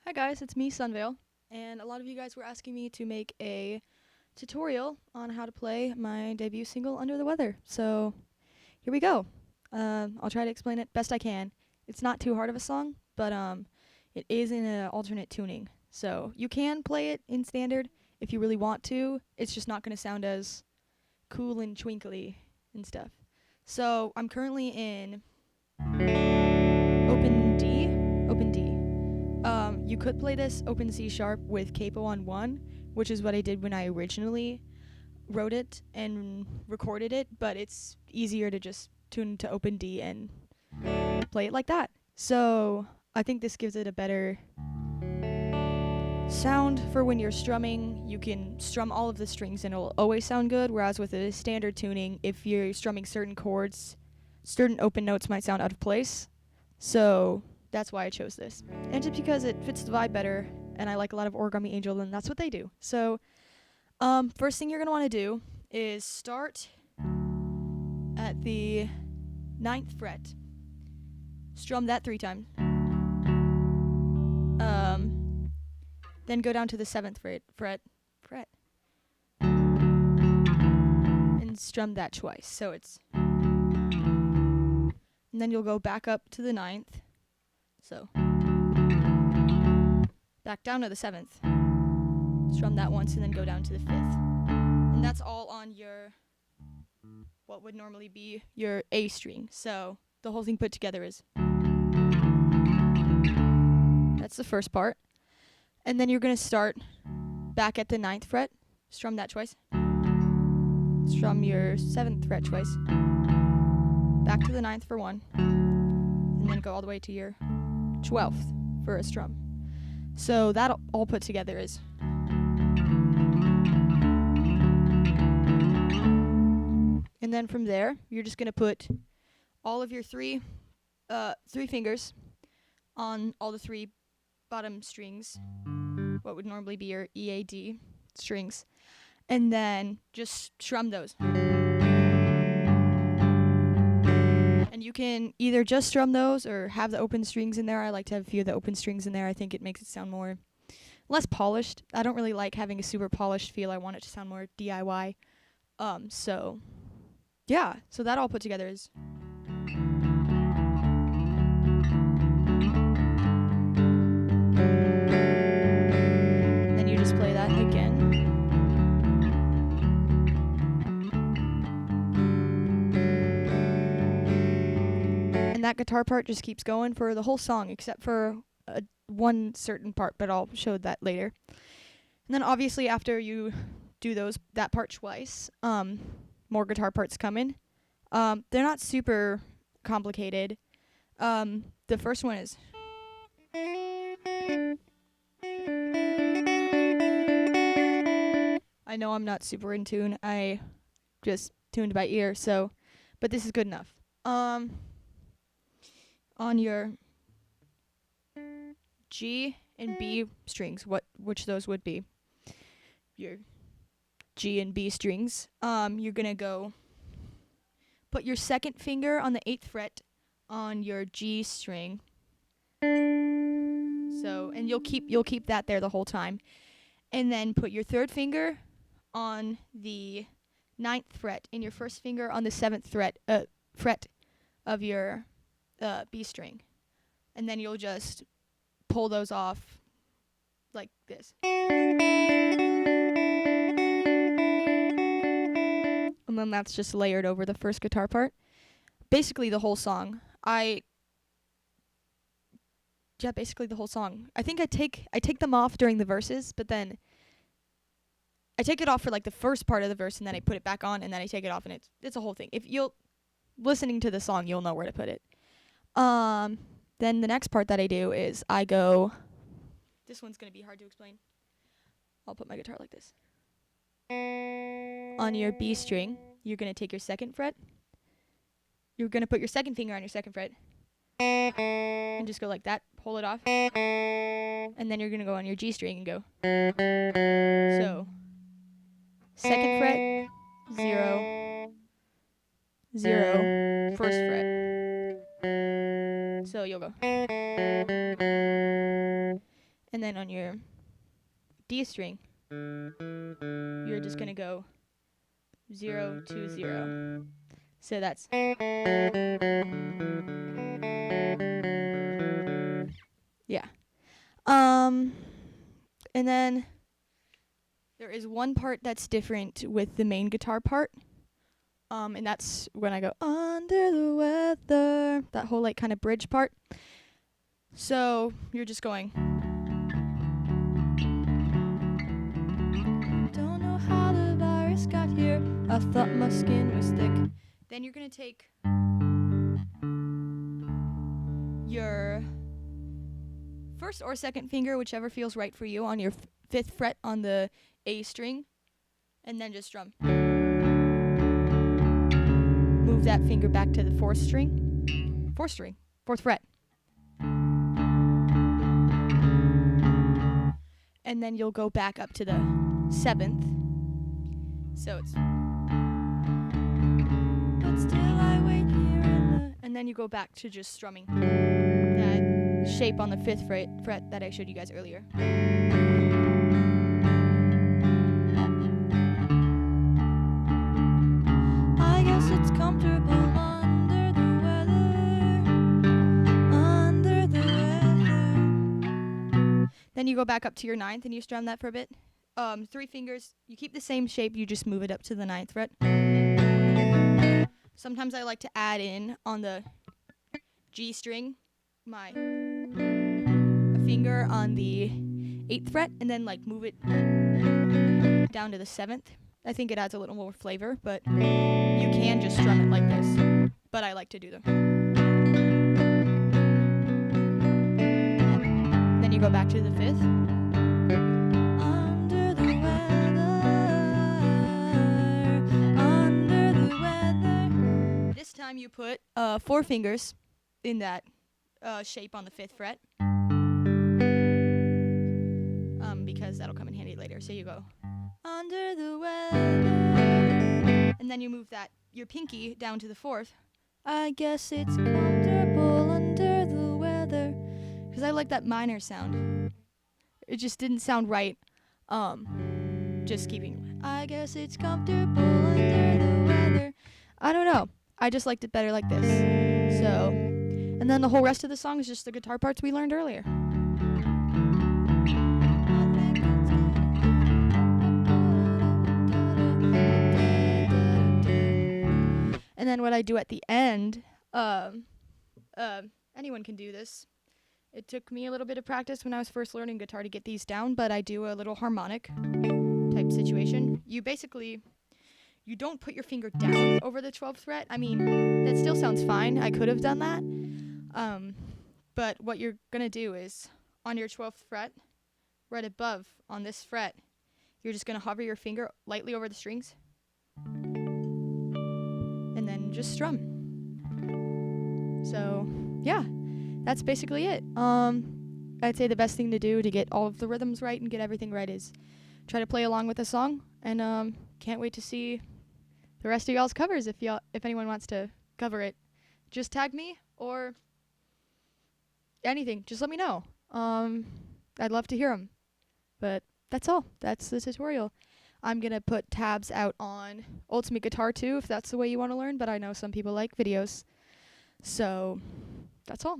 Hi guys, it's me, Sunvale, and a lot of you guys were asking me to make a tutorial on how to play my debut single, Under the Weather. So here we go. I'll try to explain it best I can. It's not too hard of a song, but it is in an alternate tuning. So you can play it in standard if you really want to. It's just not going to sound as cool and twinkly and stuff. So I'm currently in open D. Open D. You could play this open C sharp with capo on 1, which is what I did when I originally wrote it and recorded it, but it's easier to just tune to open D and play it like that. So I think this gives it a better sound for when you're strumming. You can strum all of the strings and it'll always sound good, whereas with a standard tuning, if you're strumming certain chords, certain open notes might sound out of place. So that's why I chose this. And just because it fits the vibe better, and I like a lot of Origami Angel, and that's what they do. So, first thing you're going to want to do is start at the ninth fret. Strum that 3 times. Then go down to the 7th fret, and strum that twice. So it's. And then you'll go back up to the ninth. So. Back down to the 7th. Strum that once and then go down to the 5th. And that's all on your, what would normally be your A string. So the whole thing put together is. That's the first part. And then you're going to start back at the ninth fret. Strum that twice. Strum your 7th fret twice. Back to the ninth for 1. And then go all the way to your 12th for a strum. So that all put together is. And then from there, you're just going to put all of your three fingers on all the 3 bottom strings, what would normally be your E, A, D strings, and then just strum those. And you can either just strum those or have the open strings in there. I like to have a few of the open strings in there. I think it makes it sound more less polished. I don't really like having a super polished feel. I want it to sound more DIY. So yeah, so that all put together is. Then you just play that again. And that guitar part just keeps going for the whole song, except for one certain part, but I'll show that later. And then obviously after you do that part twice, more guitar parts come in. They're not super complicated. The first one is. I know I'm not super in tune. I just tuned by ear, so, but this is good enough. On your G and B strings, which those would be your G and B strings. You're gonna go put your 2nd finger on the 8th fret on your G string. So, and you'll keep that there the whole time, and then put your 3rd finger on the 9th fret and your 1st finger on the 7th fret of your B string, and then you'll just pull those off like this. And then that's just layered over the first guitar part. Basically the whole song. Basically the whole song. I think I take them off during the verses, but then I take it off for like the first part of the verse and then I put it back on and then I take it off, and it's a whole thing. If you'll listening to the song, you'll know where to put it. Then the next part that I do is I go. This one's gonna be hard to explain. I'll put my guitar like this. On your B string, you're gonna take your 2nd fret. You're gonna put your 2nd finger on your 2nd fret. And just go like that. Pull it off. And then you're gonna go on your G string and go. So 2nd fret, 0, 0, 1st fret. So you'll go. And then on your D string, you're just going to go 0 2 0. So that's yeah. And then there is one part that's different with the main guitar part. And that's when I go under the weather, that whole like kind of bridge part. So you're just going. Don't know how the virus got here. I thought my skin was thick. Then you're gonna take your first or second finger, whichever feels right for you, on your fifth fret on the A string, and then just strum. Move that finger back to the fourth fret. And then you'll go back up to the seventh. So it's but still I wait here and then you go back to just strumming that shape on the fifth fret that I showed you guys earlier. I guess it's comfortable under the weather. Then you go back up to your ninth and you strum that for a bit. 3 fingers, you keep the same shape, you just move it up to the ninth fret. Sometimes I like to add in on the G string a finger on the 8th fret and then like move it down to the 7th. I think it adds a little more flavor, but you can just strum it like this. But I like to do them. Then you go back to the 5th. Under the weather. This time you put 4 fingers in that shape on the 5th fret. Because that'll come in handy later. So you go under the weather. And then you move your pinky down to the 4th. I guess it's comfortable under the weather. Because I like that minor sound. It just didn't sound right. Just keeping. I guess it's comfortable under the weather. I don't know. I just liked it better like this. So, and then the whole rest of the song is just the guitar parts we learned earlier. And then what I do at the end, anyone can do this. It took me a little bit of practice when I was first learning guitar to get these down, but I do a little harmonic type situation. You don't put your finger down over the 12th fret. I mean, that still sounds fine. I could have done that. But what you're going to do is on your 12th fret, right above on this fret, you're just going to hover your finger lightly over the strings. And then just strum. So, yeah, that's basically it. I'd say the best thing to do to get all of the rhythms right and get everything right is try to play along with the song. And can't wait to see the rest of y'all's covers. If anyone wants to cover it, just tag me or anything. Just let me know. I'd love to hear them. But that's all. That's the tutorial. I'm going to put tabs out on Ultimate Guitar too, if that's the way you want to learn, but I know some people like videos. So, that's all.